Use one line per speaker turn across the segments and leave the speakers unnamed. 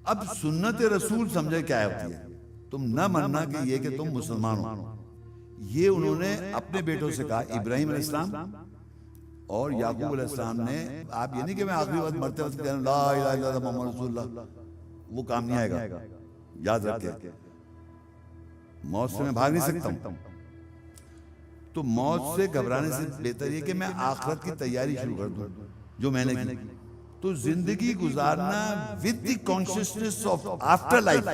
اب سنت رسول سمجھے کیا ہوتی ہے؟ تم نہ مننا کہ یہ کہ تم مسلمان ہو. یہ انہوں نے اپنے بیٹوں سے کہا، ابراہیم علیہ السلام اور یعقوب علیہ السلام نے. آپ یہ نہیں کہ میں آخری وقت مرتے وقت کہہ رہا ہوں لا الہ الا اللہ محمد رسول اللہ، وہ کام نہیں آئے گا. یاد رکھے موت سے میں بھاگ نہیں سکتا ہوں. تو موت سے گھبرانے سے بہتر یہ کہ میں آخرت کی تیاری شروع کر دوں جو میں نے کی. تو زندگی گزارنا with the consciousness of after life،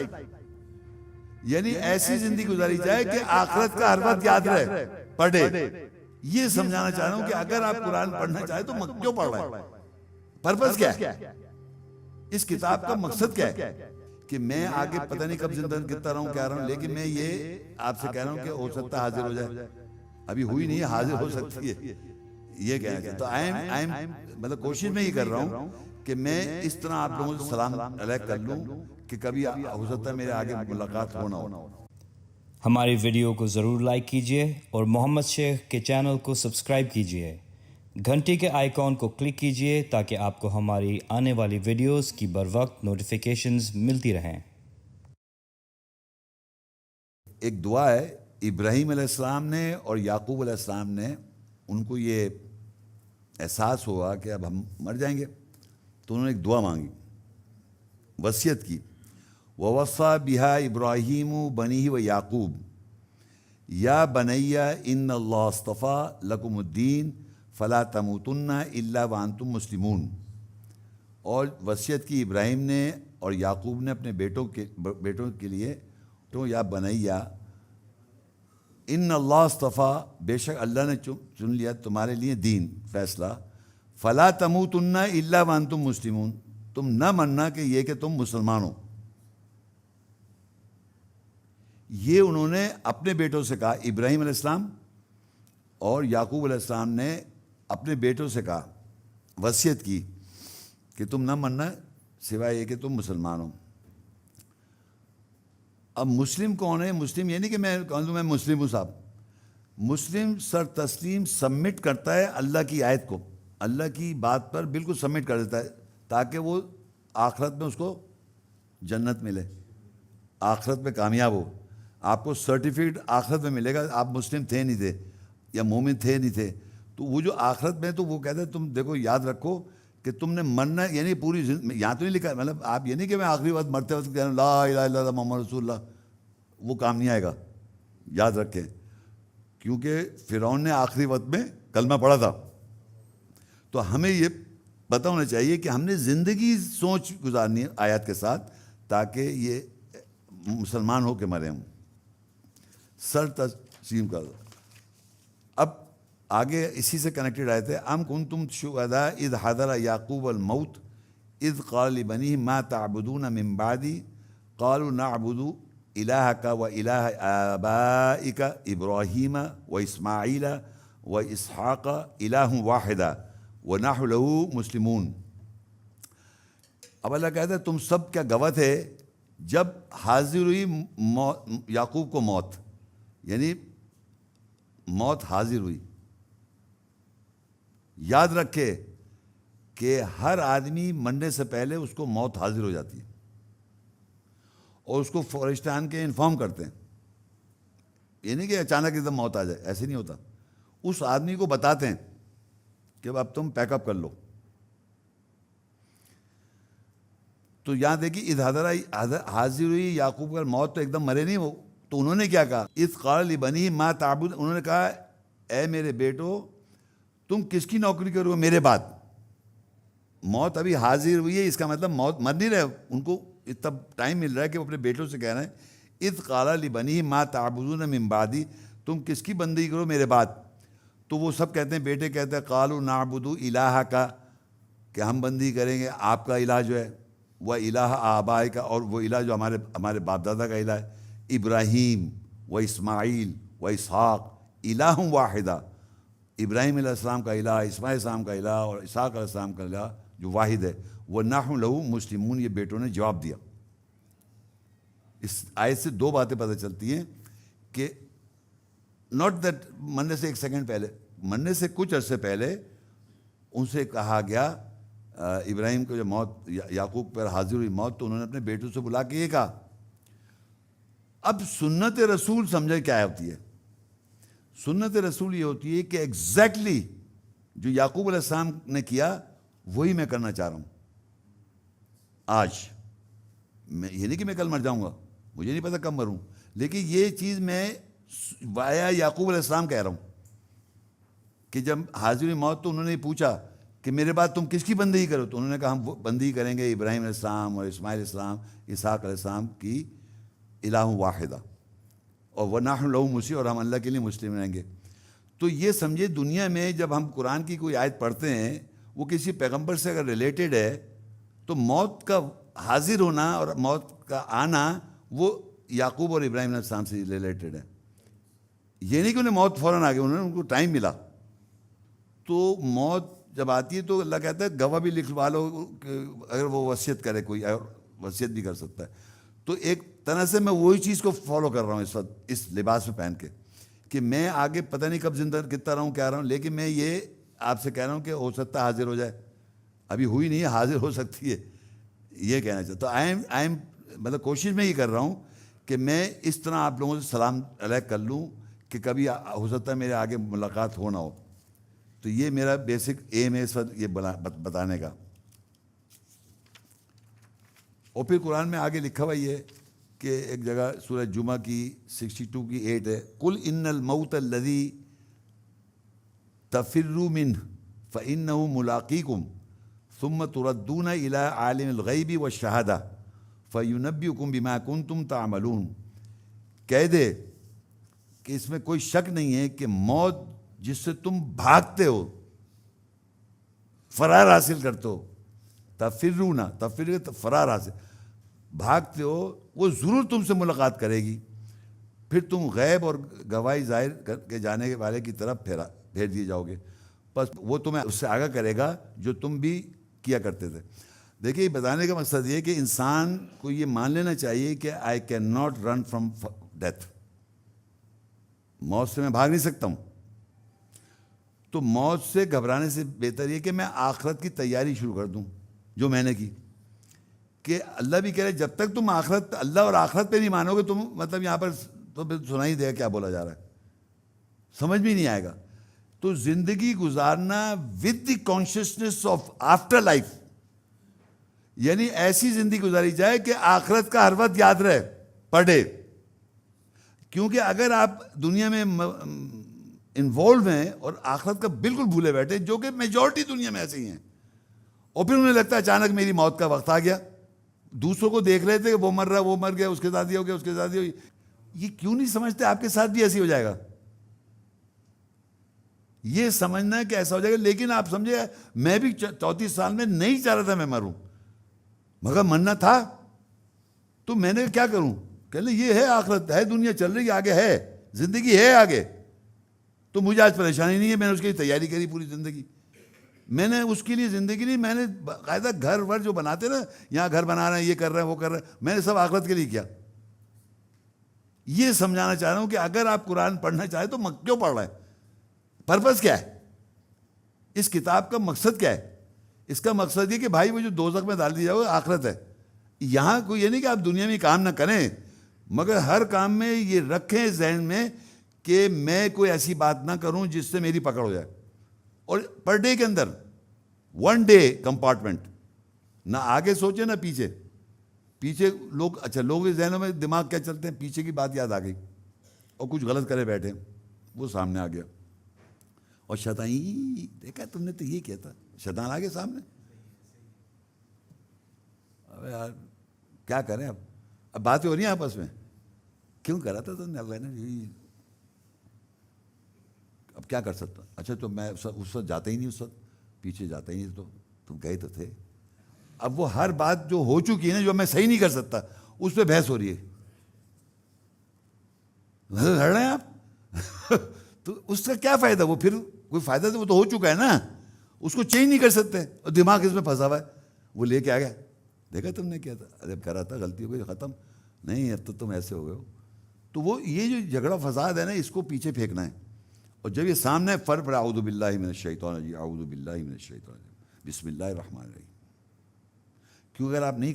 یعنی ایسی زندگی گزاری جائے کہ آخرت کا ہر وقت یاد رہے، پڑھے. یہ سمجھانا چاہ رہا ہوں کہ اگر آپ قرآن پڑھنا چاہیں تو کیوں پڑھ رہے ہیں؟ پرپس کیا ہے؟ اس کتاب کا مقصد کیا ہے؟ کہ میں آگے پتہ نہیں کب زندہ کتنا رہا ہوں کیا رہا ہوں، لیکن میں یہ آپ سے کہہ رہا ہوں کہ ہو سکتا حاضر ہو جائے. ابھی ہوئی نہیں ہے، حاضر ہو سکتی ہے. یہ کہنا چاہتا تو مطلب کوشش میں یہ کر رہا ہوں کہ میں اس طرح آپ لوگوں سے سلام علیہ کر لوں کہ کبھی ہو سکتا ہے میرے آگے ملاقات ہونا ہو.
ہماری ویڈیو کو ضرور لائک کیجیے اور محمد شیخ کے چینل کو سبسکرائب کیجیے. گھنٹی کے آئیکن کو کلک کیجیے تاکہ آپ کو ہماری آنے والی ویڈیوز کی بروقت نوٹیفیکیشنز ملتی رہیں.
ایک دعا ہے ابراہیم علیہ السلام نے اور یعقوب علیہ السلام نے، ان کو یہ احساس ہوا کہ اب ہم مر جائیں گے تو انہوں نے ایک دعا مانگی، وصیت کی. وَوَصَّى بِهَا إِبْرَاهِيمُ بَنِيهِ وَيَعْقُوبُ يَا بَنَيَّ إِنَّ اللَّهَ اصْطَفَى لَكُمُ الدِّينَ فَلَا تَمُوتُنَّ إِلَّا وَأَنْتُمْ مُسْلِمُونَ. اور وصیت کی ابراہیم نے اور یعقوب نے اپنے بیٹوں کے لیے، تو یا بنیا ان اللہ اصطفیٰ، بے شک اللہ نے چن لیا تمہارے لیے دین، فیصلہ. فلا تموتن الا وانتم مسلمون، تم نہ مننا کہ یہ کہ تم مسلمان ہو. یہ انہوں نے اپنے بیٹوں سے کہا، ابراہیم علیہ السلام اور یعقوب علیہ السلام نے اپنے بیٹوں سے کہا، وصیت کی کہ تم نہ مننا سوائے یہ کہ تم مسلمان ہو. اب مسلم کون ہے؟ مسلم یہ نہیں کہ میں کہوں میں مسلم ہوں صاحب. مسلم سر تسلیم سبمٹ کرتا ہے اللہ کی آیت کو، اللہ کی بات پر بالکل سبمٹ کر دیتا ہے تاکہ وہ آخرت میں اس کو جنت ملے، آخرت میں کامیاب ہو. آپ کو سرٹیفکیٹ آخرت میں ملے گا. آپ مسلم تھے نہیں تھے یا مومن تھے نہیں تھے، تو وہ جو آخرت میں، تو وہ کہتے ہیں تم دیکھو یاد رکھو کہ تم نے مرنا، یعنی پوری یہاں تو نہیں لکھا، مطلب آپ یہ نہیں کہ میں آخری وقت مرتے وقت کہہ رہا ہوں لا الہ الا اللہ محمد رسول اللہ، وہ کام نہیں آئے گا. یاد رکھیں، کیونکہ فرعون نے آخری وقت میں کلمہ پڑھا تھا. تو ہمیں یہ پتہ ہونا چاہیے کہ ہم نے زندگی سوچ گزارنی ہے آیات کے ساتھ تاکہ یہ مسلمان ہو کے مرے ہوں. سر تسلیم کر دو. اب آگے اسی سے کنیکٹڈ آئے تھے، ام کنتم شہداء اذ حضر یعقوب الموت اذ قال لبنیہ ما تعبدون من بعدی قالوا نعبد الہک و الہ آبائک ابراہیم و اسماعیل و اسحاق الہ واحدا ونحن لہ مسلمون. اب اللہ کہتا ہے تم سب کیا گواہ تھے جب حاضر ہوئی یعقوب کو موت، یعنی موت حاضر ہوئی. یاد رکھے کہ ہر آدمی مرنے سے پہلے اس کو موت حاضر ہو جاتی ہے اور اس کو فرشتان کے انفارم کرتے ہیں. یہ نہیں کہ اچانک ایک دم موت آ جائے، ایسے نہیں ہوتا. اس آدمی کو بتاتے ہیں کہ اب تم پیک اپ کر لو. تو یہاں دیکھیے حاضر ہوئی یعقوب کا موت، تو ایک دم مرے نہیں وہ. تو انہوں نے کیا کہا؟ اذ قال لبنیہ ما تعبد، انہوں نے کہا اے میرے بیٹو تم کس کی نوکری کرو گے میرے بعد؟ موت ابھی حاضر ہوئی ہے، اس کا مطلب موت مر نہیں رہے. ان کو اتنا ٹائم مل رہا ہے کہ وہ اپنے بیٹوں سے کہہ رہے ہیں اذ قال لبنیہ ما تعبدون من بعدی، تم کس کی بندگی کرو میرے بعد؟ تو وہ سب کہتے ہیں، بیٹے کہتے ہیں قالوا نعبد الہک، کہ ہم بندگی کریں گے آپ کا الہ جو ہے، وہ الہ آبائے کا، اور وہ الہ جو ہمارے باپ دادا کا الہ ہے، ابراہیم و اسماعیل و اسحاق الہ واحدہ، ابراہیم علیہ السلام کا الہ، اسماعیل علیہ السلام کا الہ اور اسحاق علیہ السلام کا الہ جو واحد ہے. وَنَحْنُ لَهُ مُسْلِمُونَ، یہ بیٹوں نے جواب دیا. اس آیت سے دو باتیں پتہ چلتی ہیں کہ ناٹ دیٹ مرنے سے ایک سیکنڈ پہلے، مرنے سے کچھ عرصے پہلے ان سے کہا گیا ابراہیم کو جب موت یعقوب پر حاضر ہوئی موت تو انہوں نے اپنے بیٹوں سے بلا کے یہ کہا. اب سنت رسول سمجھے کیا ہوتی ہے؟ سنت رسول یہ ہوتی ہے کہ ایگزیکٹلی جو یعقوب علیہ السلام نے کیا وہی میں کرنا چاہ رہا ہوں آج. میں یہ نہیں کہ میں کل مر جاؤں گا، مجھے نہیں پتا کب مروں، لیکن یہ چیز میں وایا یعقوب علیہ السلام کہہ رہا ہوں کہ جب حاضر موت تو انہوں نے پوچھا کہ میرے بعد تم کس کی بندگی کرو؟ تو انہوں نے کہا ہم بندگی کریں گے ابراہیم علیہ السلام اور اسماعیل علیہ السلام اسحاق علیہ السلام کی الہ واحدہ، اور وَنَحْنُ لَهُ مُسْلِمُونَ، اور ہم اللہ کے لیے مسلم رہیں گے. تو یہ سمجھے دنیا میں جب ہم قرآن کی کوئی آیت پڑھتے ہیں وہ کسی پیغمبر سے اگر ریلیٹڈ ہے تو موت کا حاضر ہونا اور موت کا آنا وہ یعقوب اور ابراہیم علیہ السلام سے ریلیٹڈ ہے. یہ نہیں کہ انہیں موت فوراً آ گئی، انہوں نے ان کو ٹائم ملا. تو موت جب آتی ہے تو اللہ کہتا ہے گواہ بھی لکھوا لو کہ اگر وہ وصیت کرے، کوئی اور وصیت بھی کر سکتا ہے. تو ایک طرح سے میں وہی چیز کو فالو کر رہا ہوں اس وقت اس لباس میں پہن کے کہ میں آگے پتہ نہیں کب زندہ کتنا رہا ہوں کیا رہا ہوں، لیکن میں یہ آپ سے کہہ رہا ہوں کہ ہو سکتا ہے حاضر ہو جائے. ابھی ہوئی نہیں ہے، حاضر ہو سکتی ہے، یہ کہنا چاہتا. تو آئی ایم مطلب کوشش میں یہ کر رہا ہوں کہ میں اس طرح آپ لوگوں سے سلام علیہ کر لوں کہ کبھی ہو سکتا ہے میرے آگے ملاقات ہو نہ ہو. تو یہ میرا بیسک ایم ہے اس وقت یہ بتانے کا. اور پھر قرآن میں آگے لکھا ہوا یہ کہ ایک جگہ سورہ جمعہ کی 62 کی 8 ہے، قُلْ إِنَّ الْمَوْتَ الَّذِي تَفِرُّوا مِنْهُ فَإِنَّهُ مُلَاقِيكُمْ ثُمَّ تُرَدُّونَ إِلَىٰ عَالِمِ الْغَيْبِ وَالشَّهَادَةِ فَيُنَبِّئُكُم بِمَا كُنتُمْ تَعْمَلُونَ. کہہ دے کہ اس میں کوئی شک نہیں ہے کہ موت جس سے تم بھاگتے ہو، فرار حاصل کرتے ہو، تفرون فرار حاصل بھاگتے ہو، وہ ضرور تم سے ملاقات کرے گی. پھر تم غیب اور گواہی ظاہر کر کے جانے والے کی طرف پھیر دیے جاؤ گے. بس وہ تمہیں اس سے آگاہ کرے گا جو تم بھی کیا کرتے تھے. دیکھیے یہ بتانے کا مقصد یہ کہ انسان کو یہ مان لینا چاہیے کہ I can not run from death. موت سے میں بھاگ نہیں سکتا ہوں. تو موت سے گھبرانے سے بہتر یہ کہ میں آخرت کی تیاری شروع کر دوں جو میں نے کی. کہ اللہ بھی کہہ رہے جب تک تم آخرت اللہ اور آخرت پہ نہیں مانو گے تم مطلب یہاں پر تو سنائی دے گا کیا بولا جا رہا ہے، سمجھ بھی نہیں آئے گا. تو زندگی گزارنا with the consciousness of after life, یعنی ایسی زندگی گزاری جائے کہ آخرت کا ہر وقت یاد رہے پر ڈے. کیونکہ اگر آپ دنیا میں انوالو ہیں اور آخرت کا بالکل بھولے بیٹھے، جو کہ میجورٹی دنیا میں ایسے ہی ہیں، اور پھر انہیں لگتا ہے اچانک میری موت کا وقت آ گیا. دوسروں کو دیکھ رہے تھے کہ وہ مر رہا، وہ مر گیا، اس کے ساتھ یہ ہو گیا، اس کے ساتھ یہ ہو گیا. یہ کیوں نہیں سمجھتے آپ کے ساتھ بھی ایسی ہو جائے گا؟ یہ سمجھنا ہے کہ ایسا ہو جائے گا. لیکن آپ سمجھے میں بھی 34 سال میں نہیں چاہ رہا تھا میں مروں، مگر مرنا تھا. تو میں نے کیا کروں؟ کہ یہ ہے آخرت، ہے دنیا چل رہی ہے، آگے ہے زندگی ہے آگے. تو مجھے آج پریشانی نہیں ہے، میں نے اس کی تیاری کری پوری زندگی. میں نے اس کے لیے زندگی نہیں، میں نے باقاعدہ گھر ور جو بناتے نا، یہاں گھر بنا رہے ہیں، یہ کر رہے ہیں، وہ کر رہے ہیں، میں نے سب آخرت کے لیے کیا. یہ سمجھانا چاہ رہا ہوں کہ اگر آپ قرآن پڑھنا چاہیں تو کیوں پڑھ رہے ہیں؟ پرپس کیا ہے؟ اس کتاب کا مقصد کیا ہے؟ اس کا مقصد یہ کہ بھائی وہ جو دوزخ میں ڈال دی جاؤ آخرت ہے. یہاں کوئی یہ نہیں کہ آپ دنیا میں کام نہ کریں، مگر ہر کام میں یہ رکھیں ذہن میں کہ میں کوئی ایسی بات نہ کروں جس سے میری پکڑ ہو جائے. اور پر ڈے کے اندر 1 ڈے کمپارٹمنٹ، نہ آگے سوچے نہ پیچھے. پیچھے لوگ اچھا لوگوں کے ذہنوں میں دماغ کیا چلتے ہیں، پیچھے کی بات یاد آ گئی اور کچھ غلط کرے بیٹھے، وہ سامنے آ گیا. اور شیطان دیکھا تم نے تو یہ کیا تھا، شیطان آ گیا سامنے. ابے یار کیا کریں، اب باتیں ہو رہی ہیں آپس میں، کیوں کرا تھا تم نے؟ اب کیا کر سکتا. اچھا تو میں اس وقت جاتا ہی نہیں، اس وقت پیچھے جاتا ہی نہیں، تو تم گئے تو تھے. اب وہ ہر بات جو ہو چکی ہے نا، جو میں صحیح نہیں کر سکتا، اس پہ بحث ہو رہی ہے. لڑ رہے ہیں آپ تو اس کا کیا فائدہ؟ وہ پھر کوئی فائدہ تو وہ تو ہو چکا ہے نا، اس کو چینج نہیں کر سکتے، اور دماغ اس میں پھنسا ہوا ہے. وہ لے کے آ گیا، دیکھا تم نے کیا تھا، ارے کرا تھا، غلطی ہو گئی، ختم. نہیں اب تو تم ایسے ہو گئے ہو. تو وہ یہ جو جھگڑا فساد ہے نا، اس کو پیچھے پھینکنا ہے. اور جب یہ سامنے فرق پڑا، اعوذ باللہ من الشیطان الرجیم، اعوذ باللہ من الشیطان الرجیم، بسم اللہ الرحمن الرحیم. کیوں اگر آپ نہیں